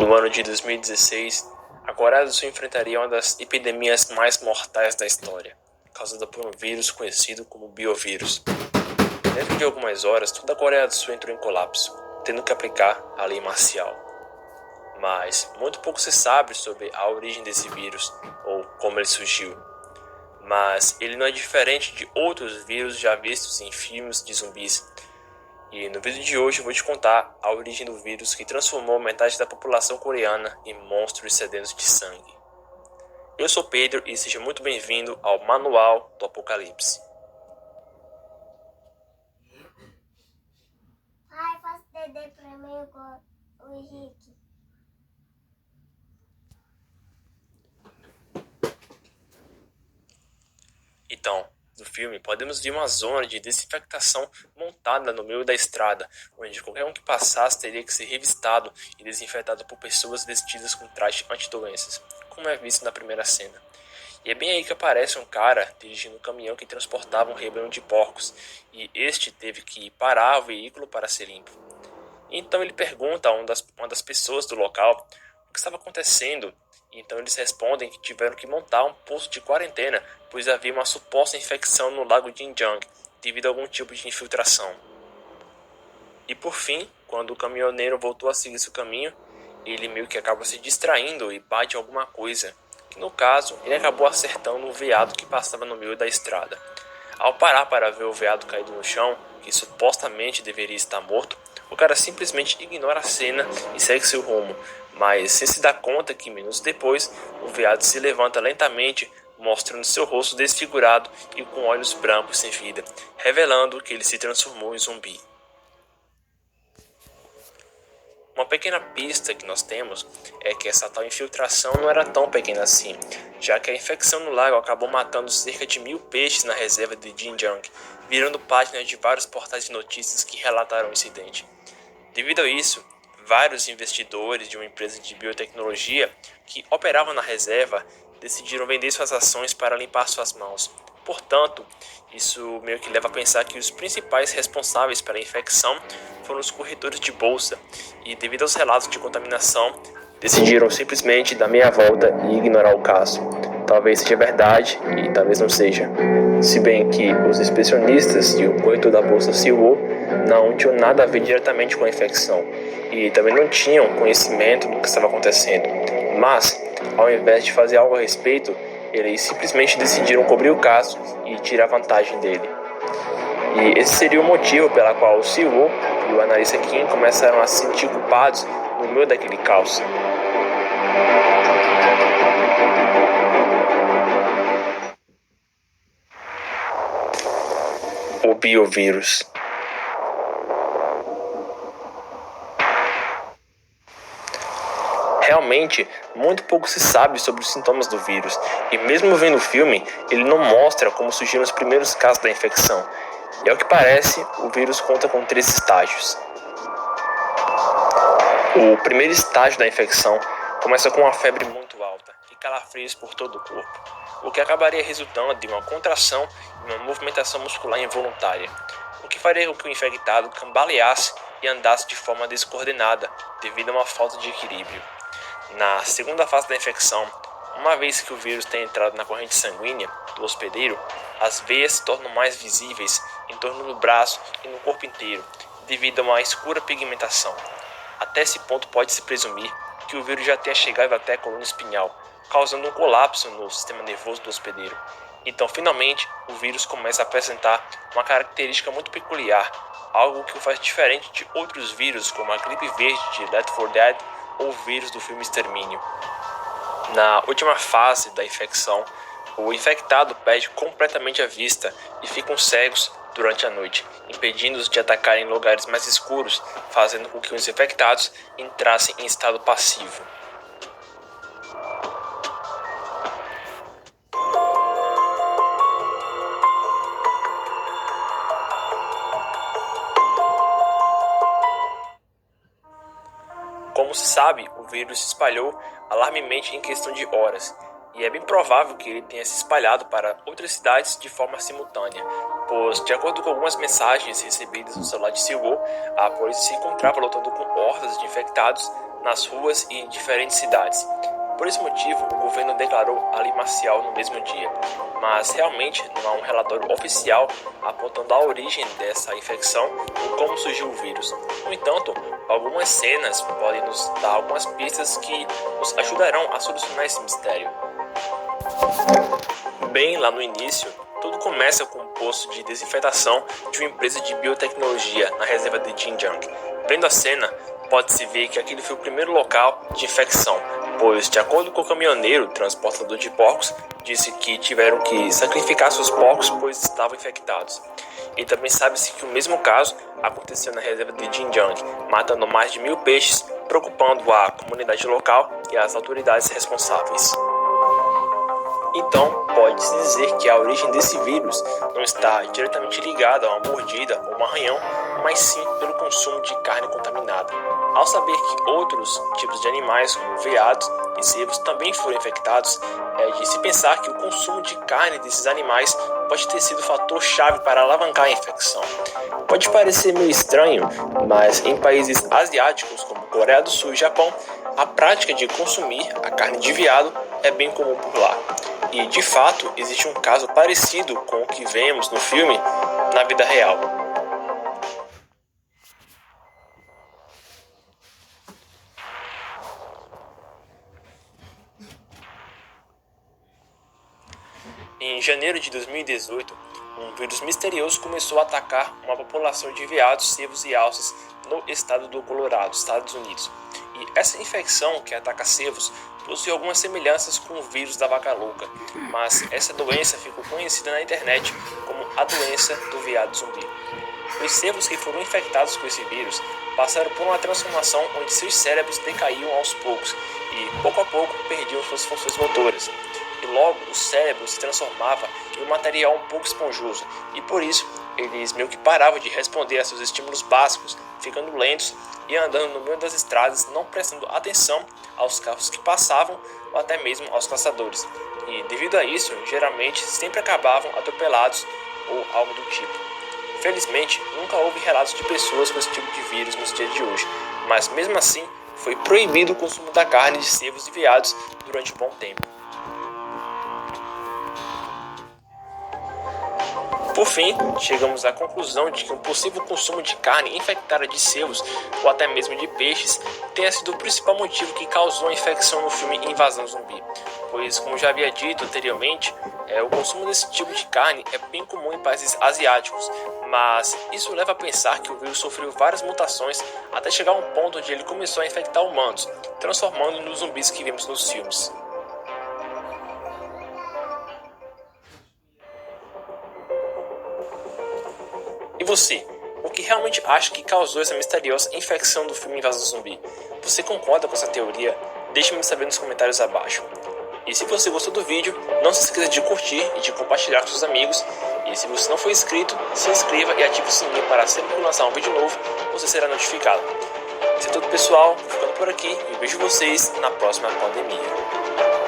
No ano de 2016, a Coreia do Sul enfrentaria uma das epidemias mais mortais da história, causada por um vírus conhecido como biovírus. Dentro de algumas horas, toda a Coreia do Sul entrou em colapso, tendo que aplicar a lei marcial. Mas muito pouco se sabe sobre a origem desse vírus ou como ele surgiu. Mas ele não é diferente de outros vírus já vistos em filmes de zumbis. E no vídeo de hoje eu vou te contar a origem do vírus que transformou metade da população coreana em monstros sedentos de sangue. Eu sou Pedro e seja muito bem-vindo ao Manual do Apocalipse. Pai, faz DD pra mim com o Henrique. Então, no filme, podemos ver uma zona de desinfectação montada no meio da estrada, onde qualquer um que passasse teria que ser revistado e desinfetado por pessoas vestidas com traje antidoenças, como é visto na primeira cena. E é bem aí que aparece um cara dirigindo um caminhão que transportava um rebanho de porcos, e este teve que parar o veículo para ser limpo. Então ele pergunta a uma das pessoas do local o que estava acontecendo. Então eles respondem que tiveram que montar um posto de quarentena, pois havia uma suposta infecção no lago Jinjiang, devido a algum tipo de infiltração. E por fim, quando o caminhoneiro voltou a seguir seu caminho, ele meio que acaba se distraindo e bate em alguma coisa, que no caso ele acabou acertando um veado que passava no meio da estrada. Ao parar para ver o veado caído no chão, que supostamente deveria estar morto, o cara simplesmente ignora a cena e segue seu rumo, mas sem se dar conta que minutos depois o veado se levanta lentamente, mostrando seu rosto desfigurado e com olhos brancos sem vida, revelando que ele se transformou em zumbi. Uma pequena pista que nós temos é que essa tal infiltração não era tão pequena assim, já que a infecção no lago acabou matando cerca de 1.000 peixes na reserva de Jinjiang, virando páginas de vários portais de notícias que relataram o incidente. Devido a isso, vários investidores de uma empresa de biotecnologia que operavam na reserva decidiram vender suas ações para limpar suas mãos. Portanto, isso meio que leva a pensar que os principais responsáveis pela infecção foram os corretores de bolsa e, devido aos relatos de contaminação, decidiram simplesmente dar meia volta e ignorar o caso. Talvez seja verdade e talvez não seja. Se bem que os inspecionistas e o corretor da bolsa Silwo não tinham nada a ver diretamente com a infecção e também não tinham conhecimento do que estava acontecendo. Mas, ao invés de fazer algo a respeito, eles simplesmente decidiram cobrir o caso e tirar vantagem dele. E esse seria o motivo pela qual o Silwo e o analista Kim começaram a se sentir culpados no meio daquele caos. O biovírus. Realmente, muito pouco se sabe sobre os sintomas do vírus, e mesmo vendo o filme, ele não mostra como surgiram os primeiros casos da infecção. E ao que parece, o vírus conta com 3 estágios. O primeiro estágio da infecção começa com uma febre muito alta e calafrios por todo o corpo, o que acabaria resultando de uma contração e uma movimentação muscular involuntária, o que faria com que o infectado cambaleasse e andasse de forma descoordenada devido a uma falta de equilíbrio. Na segunda fase da infecção, uma vez que o vírus tem entrado na corrente sanguínea do hospedeiro, as veias se tornam mais visíveis em torno do braço e no corpo inteiro, devido a uma escura pigmentação. Até esse ponto pode-se presumir que o vírus já tenha chegado até a coluna espinhal, causando um colapso no sistema nervoso do hospedeiro. Então, finalmente, o vírus começa a apresentar uma característica muito peculiar, algo que o faz diferente de outros vírus, como a gripe verde de Left 4 Dead ou o vírus do filme Extermínio. Na última fase da infecção, o infectado perde completamente a vista e ficam cegos durante a noite, impedindo-os de atacar em lugares mais escuros, fazendo com que os infectados entrassem em estado passivo. Como se sabe, o vírus se espalhou alarmemente em questão de horas, e é bem provável que ele tenha se espalhado para outras cidades de forma simultânea, pois, de acordo com algumas mensagens recebidas no celular de Silwo, a polícia se encontrava lutando com hordas de infectados nas ruas e em diferentes cidades. Por esse motivo, o governo declarou a lei marcial no mesmo dia, mas realmente não há um relatório oficial apontando a origem dessa infecção ou como surgiu o vírus. No entanto, algumas cenas podem nos dar algumas pistas que nos ajudarão a solucionar esse mistério. Bem lá no início, tudo começa com um posto de desinfetação de uma empresa de biotecnologia na reserva de Xinjiang. Vendo a cena, pode-se ver que aquele foi o primeiro local de infecção, pois, de acordo com o caminhoneiro transportador de porcos, disse que tiveram que sacrificar seus porcos pois estavam infectados. E também sabe-se que o mesmo caso aconteceu na reserva de Xinjiang, matando mais de 1.000 peixes, preocupando a comunidade local e as autoridades responsáveis. Então, pode-se dizer que a origem desse vírus não está diretamente ligada a uma mordida ou um arranhão, mas sim pelo consumo de carne contaminada. Ao saber que outros tipos de animais, como veados e cervos, também foram infectados, é de se pensar que o consumo de carne desses animais pode ter sido o fator-chave para alavancar a infecção. Pode parecer meio estranho, mas em países asiáticos como Coreia do Sul e Japão, a prática de consumir a carne de veado é bem comum por lá. E, de fato, existe um caso parecido com o que vemos no filme na vida real. Em janeiro de 2018, um vírus misterioso começou a atacar uma população de veados, cervos e alces no estado do Colorado, Estados Unidos. E essa infecção que ataca cervos possui algumas semelhanças com o vírus da vaca louca, mas essa doença ficou conhecida na internet como a doença do veado zumbi. Os cervos que foram infectados com esse vírus passaram por uma transformação onde seus cérebros decaíam aos poucos e, pouco a pouco, perdiam suas funções motoras. E logo o cérebro se transformava em um material um pouco esponjoso, e por isso eles meio que paravam de responder a seus estímulos básicos, ficando lentos e andando no meio das estradas, não prestando atenção aos carros que passavam ou até mesmo aos caçadores. E devido a isso, geralmente sempre acabavam atropelados ou algo do tipo. Felizmente, nunca houve relatos de pessoas com esse tipo de vírus nos dias de hoje, mas mesmo assim foi proibido o consumo da carne de cervos e veados durante um bom tempo. Por fim, chegamos à conclusão de que um possível consumo de carne infectada de cervos ou até mesmo de peixes tenha sido o principal motivo que causou a infecção no filme Invasão Zumbi, pois, como já havia dito anteriormente, o consumo desse tipo de carne é bem comum em países asiáticos, mas isso leva a pensar que o vírus sofreu várias mutações até chegar a um ponto onde ele começou a infectar humanos, transformando nos zumbis que vimos nos filmes. E você? O que realmente acha que causou essa misteriosa infecção do filme Invasão Zumbi? Você concorda com essa teoria? Deixe-me saber nos comentários abaixo. E se você gostou do vídeo, não se esqueça de curtir e de compartilhar com seus amigos. E se você não for inscrito, se inscreva e ative o sininho para sempre que lançar um vídeo novo, você será notificado. Isso é tudo, pessoal. Vou ficando por aqui e vejo vocês na próxima pandemia.